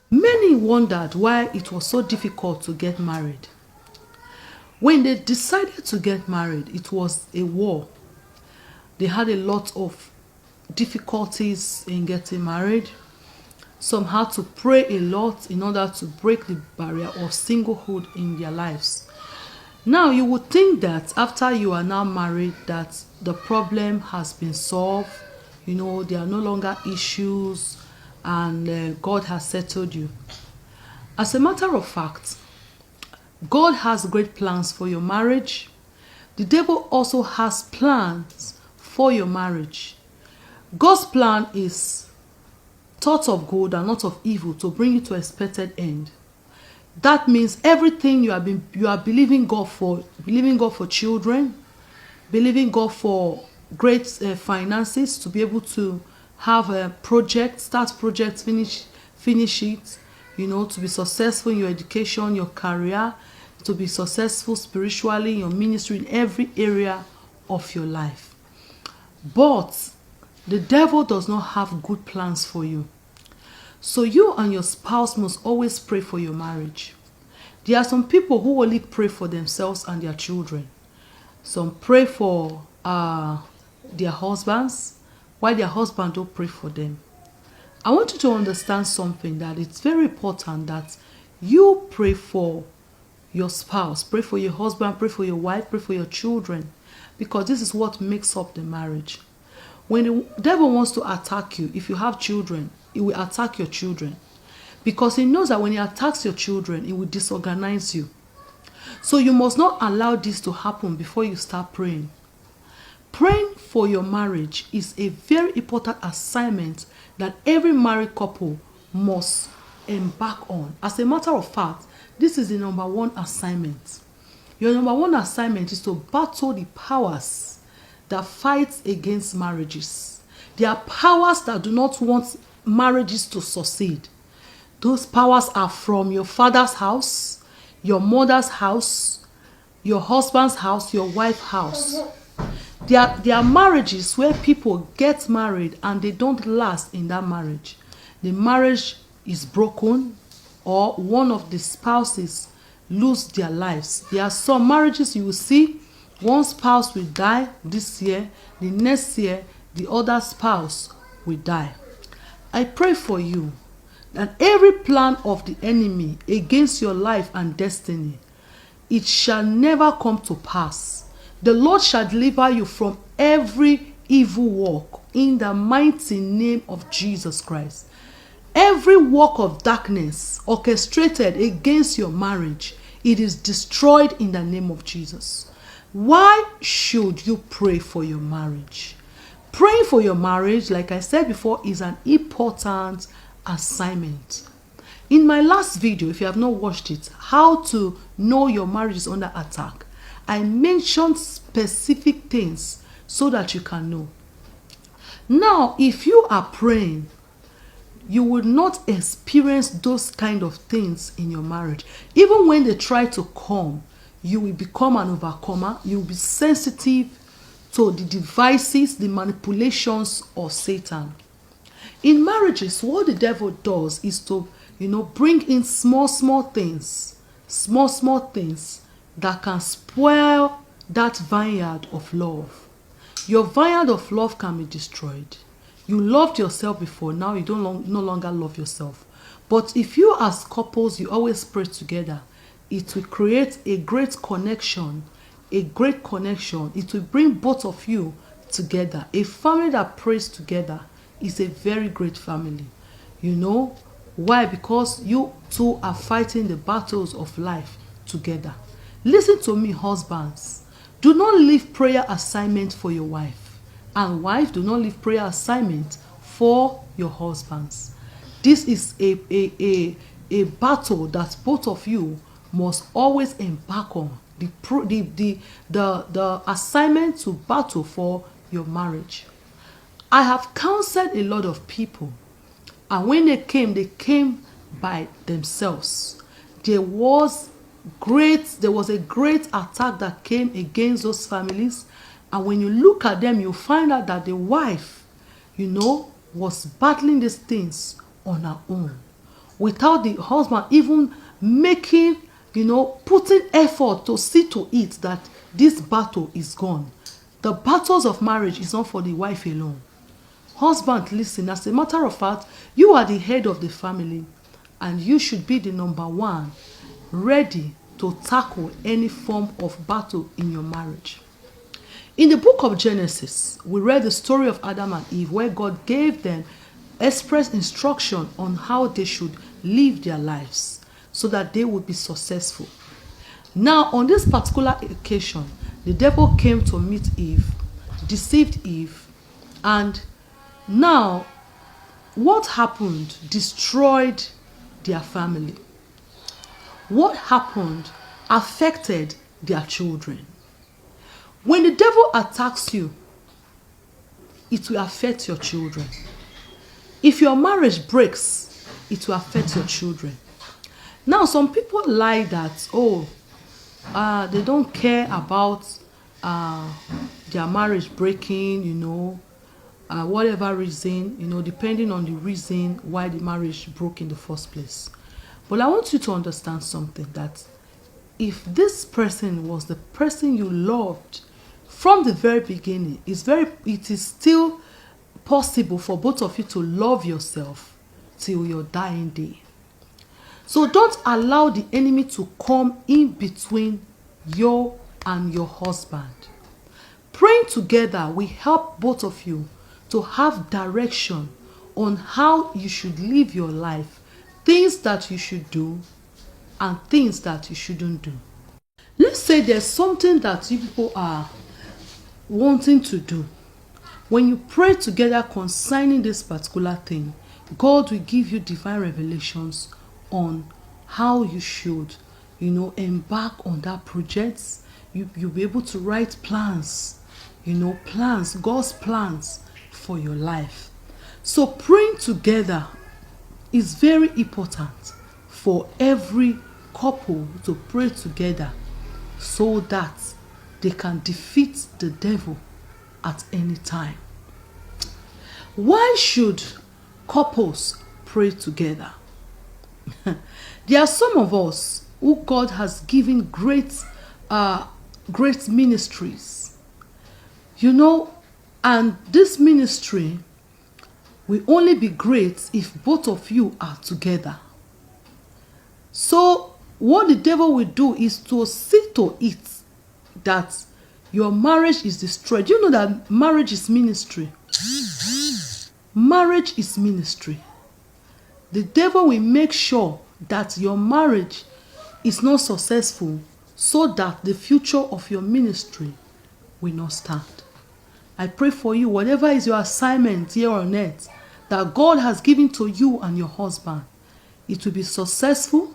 Many wondered why it was so difficult to get married. When they decided to get married, it was a war. They had a lot of difficulties in getting married. Some had to pray a lot in order to break the barrier of singlehood in their lives. Now, you would think that after you are now married, that the problem has been solved. There are no longer issues, and God has settled you. As a matter of fact, God has great plans for your marriage. The devil also has plans for your marriage. God's plan is thoughts of good and not of evil, to bring you to expected end. That means everything you are believing God for children, believing God for great finances, to be able to have a project, start projects, finish it, to be successful in your education, your career, to be successful spiritually in your ministry, in every area of your life. But the devil does not have good plans for you. So you and your spouse must always pray for your marriage. There are some people who only pray for themselves and their children. Some pray for their husbands, while their husband don't pray for them. I want you to understand something, that it's very important that you pray for your spouse, pray for your husband, pray for your wife, pray for your children, because this is what makes up the marriage. When the devil wants to attack you, if you have children, he will attack your children, because he knows that when he attacks your children, he will disorganize you. So you must not allow this to happen before you start praying. Praying for your marriage is a very important assignment that every married couple must embark on. As a matter of fact, this is the number one assignment. Your number one assignment is to battle the powers that fight against marriages. There are powers that do not want marriages to succeed. Those powers are from your father's house, your mother's house, your husband's house, your wife's house. There are marriages where people get married and they don't last in that marriage. The marriage is broken, or one of the spouses lose their lives. There are some marriages you will see, one spouse will die this year, the next year the other spouse will die. I pray for you that every plan of the enemy against your life and destiny, it shall never come to pass. The Lord shall deliver you from every evil work in the mighty name of Jesus Christ. Every work of darkness orchestrated against your marriage, it is destroyed in the name of Jesus. Why should you pray for your marriage? Praying for your marriage, like I said before, is an important assignment. In my last video, if you have not watched it, how to know your marriage is under attack, I mentioned specific things so that you can know. Now, if you are praying, you will not experience those kind of things in your marriage. Even when they try to come, you will become an overcomer. You will be sensitive to the devices, the manipulations of Satan. In marriages, what the devil does is to, bring in small things that can spoil that vineyard of love. Your vineyard of love can be destroyed. You loved yourself before, now you no longer love yourself. But if you as couples, you always pray together, it will create a great connection. It will bring both of you together. A family that prays together is a very great family. Why? Because you two are fighting the battles of life together. Listen to me, husbands. Do not leave prayer assignment for your wife. And wife, do not leave prayer assignment for your husbands. This is a battle that both of you must always embark on. The assignment to battle for your marriage. I have counseled a lot of people, and when they came by themselves. There was a great attack that came against those families, and when you look at them, you find out that the wife, was battling these things on her own. without the husband even making, putting effort to see to it that this battle is gone. The battles of marriage is not for the wife alone. Husband, listen, as a matter of fact, you are the head of the family, and you should be the number one, ready to tackle any form of battle in your marriage. In the book of Genesis, we read the story of Adam and Eve, where God gave them express instruction on how they should live their lives so that they would be successful. Now, on this particular occasion, the devil came to meet Eve, deceived Eve, and now what happened destroyed their family. What happened affected their children. When the devil attacks you, it will affect your children. If your marriage breaks, it will affect your children. Now, some people lie that, they don't care about their marriage breaking, whatever reason, depending on the reason why the marriage broke in the first place. But I want you to understand something, that if this person was the person you loved from the very beginning, it is still possible for both of you to love yourself till your dying day. So don't allow the enemy to come in between you and your husband. Praying together will help both of you to have direction on how you should live your life, things that you should do and things that you shouldn't do. Let's say there's something that you people are wanting to do. When you pray together concerning this particular thing, God will give you divine revelations on how you should, embark on that project. You'll be able to write plans, God's plans for your life. So praying together is very important for every couple to pray together so that they can defeat the devil at any time. Why should couples pray together? There are some of us who God has given great ministries, and this ministry will only be great if both of you are together. So what the devil will do is to see to it that your marriage is destroyed. You know that marriage is ministry. Marriage is ministry. The devil will make sure that your marriage is not successful so that the future of your ministry will not stand. I pray for you, whatever is your assignment here on earth that God has given to you and your husband, it will be successful